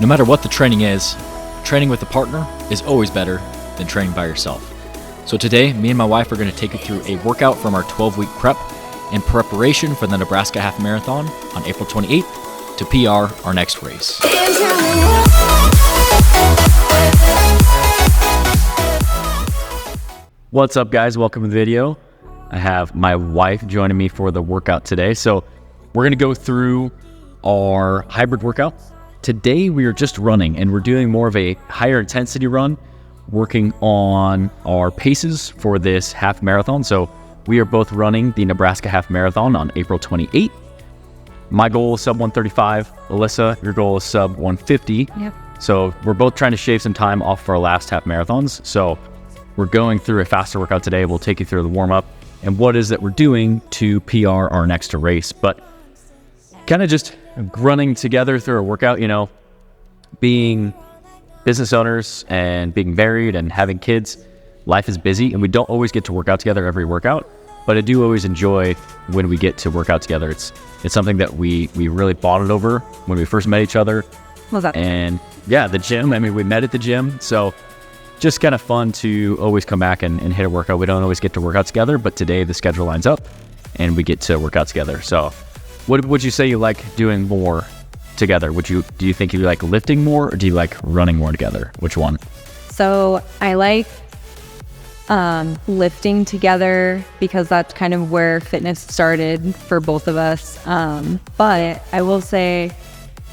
No matter what the training is, training with a partner is always better than training by yourself. So today, me and my wife are going to take you through a workout from our 12-week prep in preparation for the Nebraska Half Marathon on April 28th to PR our next race. What's up, guys? Welcome to the video. I have my wife joining me for the workout today. So we're going to go through our hybrid workout. Today we are just running, and we're doing more of a higher intensity run, working on our paces for this half marathon. So we are both running the Nebraska Half Marathon on April 28th. My goal is sub 135. Alyssa, your goal is sub 150. Yep. So we're both trying to shave some time off for our last half marathons. So we're going through a faster workout today. We'll take you through the warm up and what is that we're doing to PR our next race. But kind of just running together through a workout, being business owners and being married and having kids, life is busy and we don't always get to work out together every workout, but I do always enjoy when we get to work out together. It's something that we really bonded over when we first met each other. What's that? And yeah, the gym. I mean, we met at the gym. So just kind of fun to always come back and hit a workout. We don't always get to work out together, but today the schedule lines up and we get to work out together. So what would you say you like doing more together? Do you think you like lifting more, or do you like running more together? Which one? So I like lifting together because that's kind of where fitness started for both of us. But I will say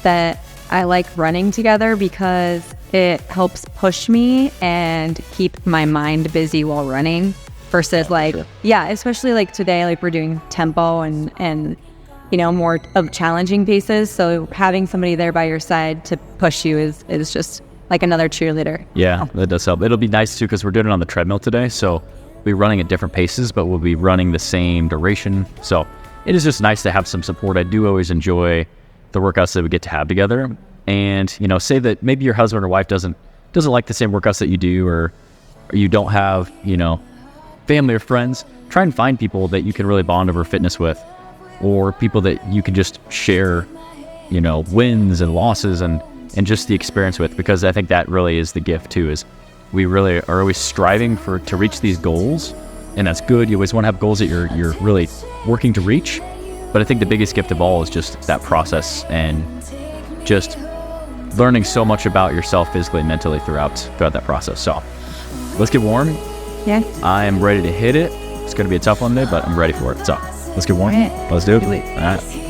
that I like running together because it helps push me and keep my mind busy while running versus especially like today, like we're doing tempo and more of challenging paces. So having somebody there by your side to push you is just like another cheerleader. Yeah, that does help. It'll be nice too, because we're doing it on the treadmill today. So we'll be running at different paces, but we'll be running the same duration. So it is just nice to have some support. I do always enjoy the workouts that we get to have together. And, say that maybe your husband or wife doesn't like the same workouts that you do, or you don't have, family or friends. Try and find people that you can really bond over fitness with, or people that you can just share, wins and losses and just the experience with, because I think that really is the gift too, is we really are always striving to reach these goals, and that's good. You always want to have goals that you're really working to reach, but I think the biggest gift of all is just that process and just learning so much about yourself physically and mentally throughout that process. So let's get warm. Yeah. I am ready to hit it. It's going to be a tough one today, but I'm ready for it. So let's get warm. Right. Let's do it. Do it. All right.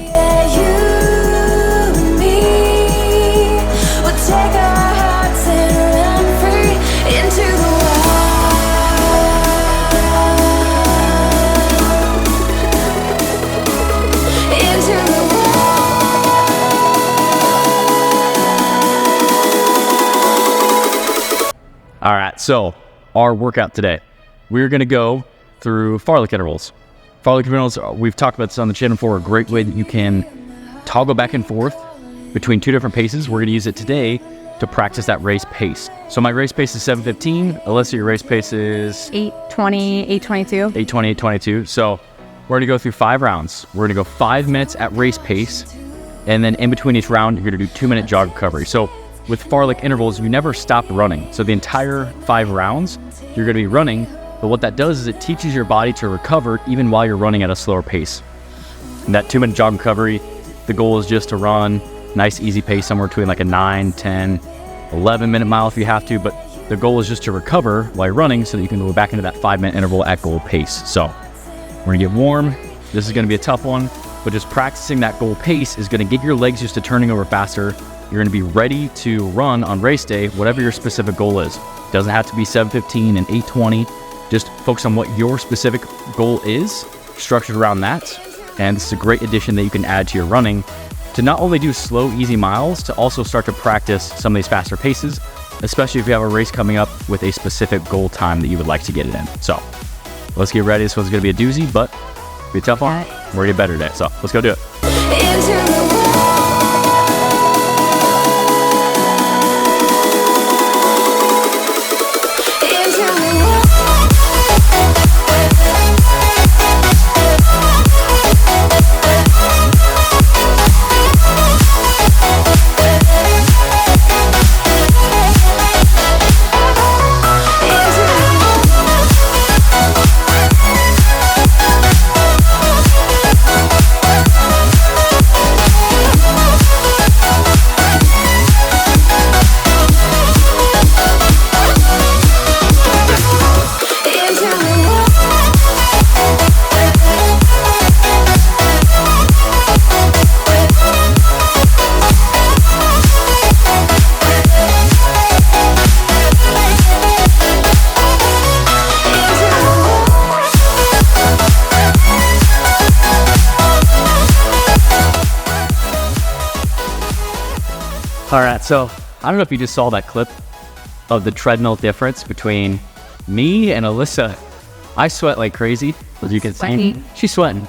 All right, so our workout today, we're going to go through fartlek intervals. Fartlek intervals, we've talked about this on the channel before, a great way that you can toggle back and forth between two different paces. We're going to use it today to practice that race pace. So my race pace is 7:15. Alyssa, your race pace is 8:20, 8:22. 8:20, 8:22. So we're going to go through 5 rounds. We're going to go 5 minutes at race pace, and then in between each round, you're going to do 2-minute jog recovery. So with fartlek intervals, you never stop running. So the entire 5 rounds, you're going to be running. But what that does is it teaches your body to recover even while you're running at a slower pace. And that 2-minute jog recovery, the goal is just to run nice, easy pace, somewhere between like a 9, 10, 11-minute mile if you have to. But the goal is just to recover while you're running so that you can go back into that 5-minute interval at goal pace. So we're going to get warm. This is going to be a tough one, but just practicing that goal pace is going to get your legs used to turning over faster. You're going to be ready to run on race day, whatever your specific goal is. It doesn't have to be 7:15 and 8:20. Just focus on what your specific goal is, structured around that. And this is a great addition that you can add to your running to not only do slow, easy miles, to also start to practice some of these faster paces, especially if you have a race coming up with a specific goal time that you would like to get it in. So let's get ready. This one's going to be a doozy, but it'll be a tough one. We're going to get better today. So let's go do it. So I don't know if you just saw that clip of the treadmill difference between me and Alyssa. I sweat like crazy, as you can see. She's sweating.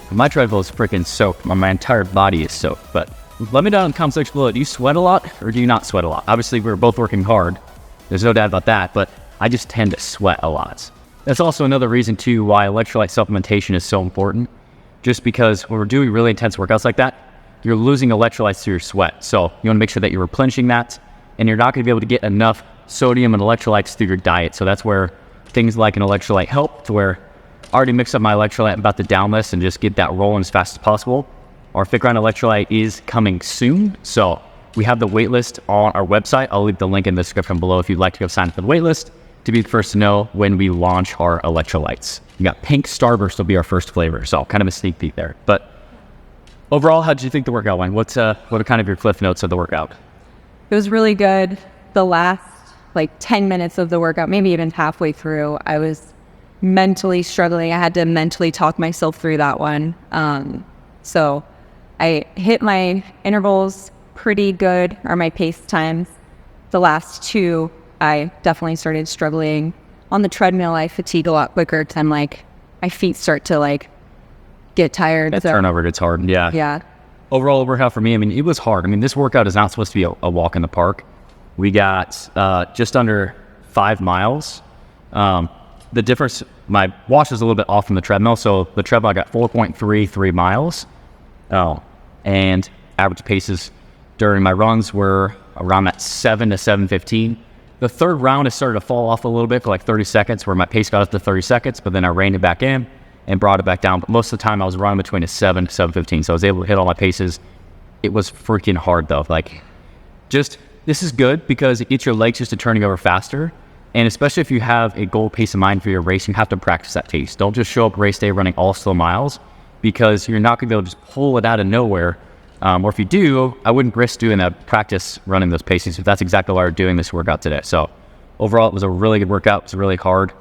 My treadmill is freaking soaked. My entire body is soaked. But let me know in the comment section below. Do you sweat a lot or do you not sweat a lot? Obviously, we're both working hard. There's no doubt about that. But I just tend to sweat a lot. That's also another reason, too, why electrolyte supplementation is so important. Just because when we're doing really intense workouts like that, you're losing electrolytes through your sweat. So you want to make sure that you're replenishing that. And you're not going to be able to get enough sodium and electrolytes through your diet. So that's where things like an electrolyte help, to where I already mixed up my electrolyte. I'm about to down this and just get that rolling as fast as possible. Our FITGRIND electrolyte is coming soon. So we have the waitlist on our website. I'll leave the link in the description below if you'd like to go sign up for the waitlist to be the first to know when we launch our electrolytes. We got pink Starburst will be our first flavor. So kind of a sneak peek there. But overall, how did you think the workout went? What are kind of your cliff notes of the workout? It was really good. The last like 10 minutes of the workout, maybe even halfway through, I was mentally struggling. I had to mentally talk myself through that one. So I hit my intervals pretty good, or my pace times. The last two, I definitely started struggling. On the treadmill, I fatigue a lot quicker because I'm like, my feet start to like get tired. That turnover gets hard. Yeah. Yeah. Overall workout for me, I mean, it was hard. I mean, this workout is not supposed to be a walk in the park. We got just under 5 miles. The difference, my watch is a little bit off from the treadmill. So the treadmill, I got 4.33 miles. And average paces during my runs were around that 7 to 7:15. The third round, it started to fall off a little bit for like 30 seconds, where my pace got up to 30 seconds, but then I reined it back in and brought it back down. But most of the time I was running between a 7 to 7:15. So I was able to hit all my paces. It was freaking hard though. Like, just, this is good because it gets your legs just to turning over faster. And especially if you have a goal pace in mind for your race, you have to practice that pace. Don't just show up race day running all slow miles, because you're not gonna be able to just pull it out of nowhere. Or if you do, I wouldn't risk doing that, practice running those paces. If that's exactly why we're doing this workout today. So overall, it was a really good workout. It was really hard.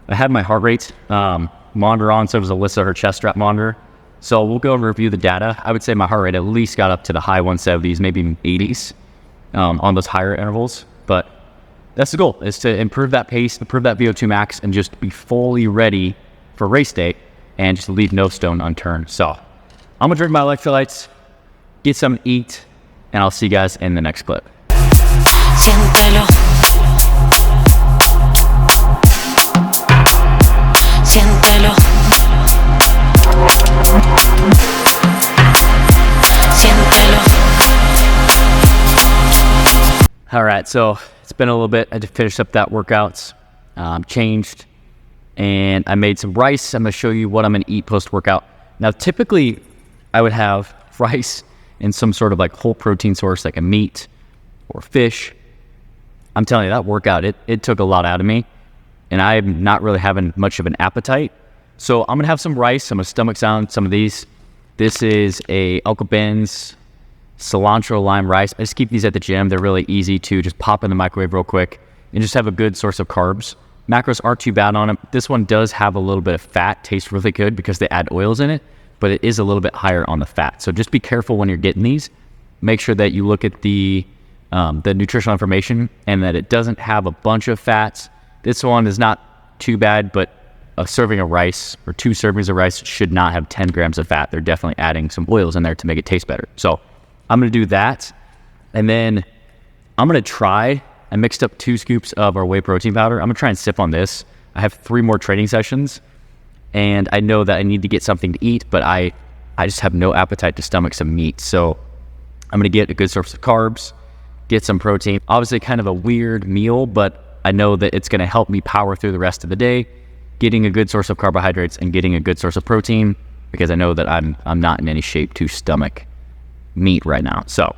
I had my heart rate monitor on, so it was Alyssa, her chest strap monitor. So we'll go and review the data. I would say my heart rate at least got up to the high 170s, maybe even 80s on those higher intervals. But that's the goal, is to improve that pace, improve that VO2 max, and just be fully ready for race day and just leave no stone unturned. So I'm gonna drink my electrolytes, get some to eat, and I'll see you guys in the next clip. Siéntelo. Siéntelo. Siéntelo. All right, so it's been a little bit. I just finished up that workout, changed, and I made some rice. I'm gonna show you what I'm gonna eat post-workout. Now, typically, I would have rice and some sort of like whole protein source, like a meat or fish. I'm telling you, that workout, it took a lot out of me, and I'm not really having much of an appetite. So I'm gonna have some rice. I'm gonna stomach sound some of these. This is a Uncle Ben's cilantro lime rice. I just keep these at the gym. They're really easy to just pop in the microwave real quick and just have a good source of carbs. Macros aren't too bad on them. This one does have a little bit of fat, tastes really good because they add oils in it, but it is a little bit higher on the fat. So just be careful when you're getting these. Make sure that you look at the nutritional information and that it doesn't have a bunch of fats. This one is not too bad, but a serving of rice or 2 servings of rice should not have 10 grams of fat. They're definitely adding some oils in there to make it taste better. So I'm gonna do that. And then I'm gonna try, I mixed up 2 scoops of our whey protein powder. I'm gonna try and sip on this. I have 3 more training sessions, and I know that I need to get something to eat, but I just have no appetite to stomach some meat. So I'm gonna get a good source of carbs, get some protein. Obviously kind of a weird meal, but I know that it's gonna help me power through the rest of the day, getting a good source of carbohydrates and getting a good source of protein, because I know that I'm not in any shape to stomach meat right now. So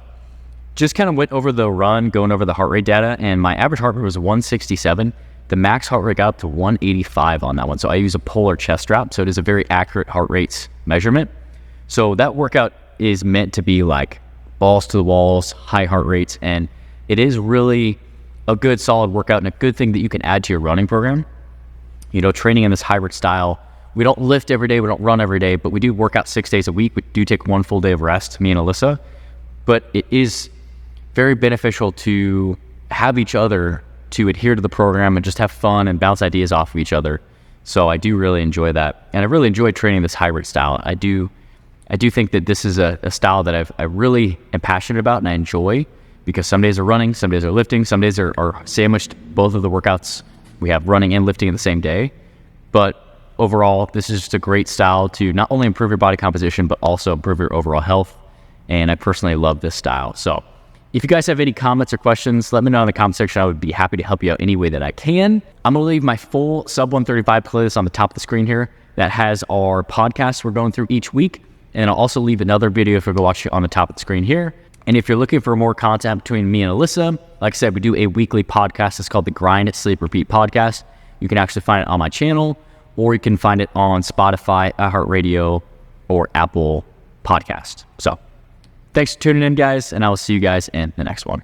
just kind of went over the run, going over the heart rate data, and my average heart rate was 167. The max heart rate got up to 185 on that one. So I use a polar chest strap, so it is a very accurate heart rate measurement. So that workout is meant to be like balls to the walls, high heart rates, and it is really a good solid workout and a good thing that you can add to your running program. You know, training in this hybrid style, we don't lift every day, we don't run every day, but we do work out 6 days a week. We do take 1 full day of rest, me and Alyssa, but it is very beneficial to have each other to adhere to the program and just have fun and bounce ideas off of each other. So I do really enjoy that. And I really enjoy training this hybrid style. I do think that this is a style that I really am passionate about and I enjoy, because some days are running, some days are lifting, some days are sandwiched both of the workouts. We have running and lifting in the same day. But overall, this is just a great style to not only improve your body composition, but also improve your overall health. And I personally love this style. So if you guys have any comments or questions, let me know in the comment section. I would be happy to help you out any way that I can. I'm going to leave my full sub 135 playlist on the top of the screen here that has our podcasts we're going through each week. And I'll also leave another video if you go watch it on the top of the screen here. And if you're looking for more content between me and Alyssa, like I said, we do a weekly podcast. It's called the Grind, Sleep, Repeat podcast. You can actually find it on my channel, or you can find it on Spotify, iHeartRadio, or Apple Podcast. So thanks for tuning in, guys, and I will see you guys in the next one.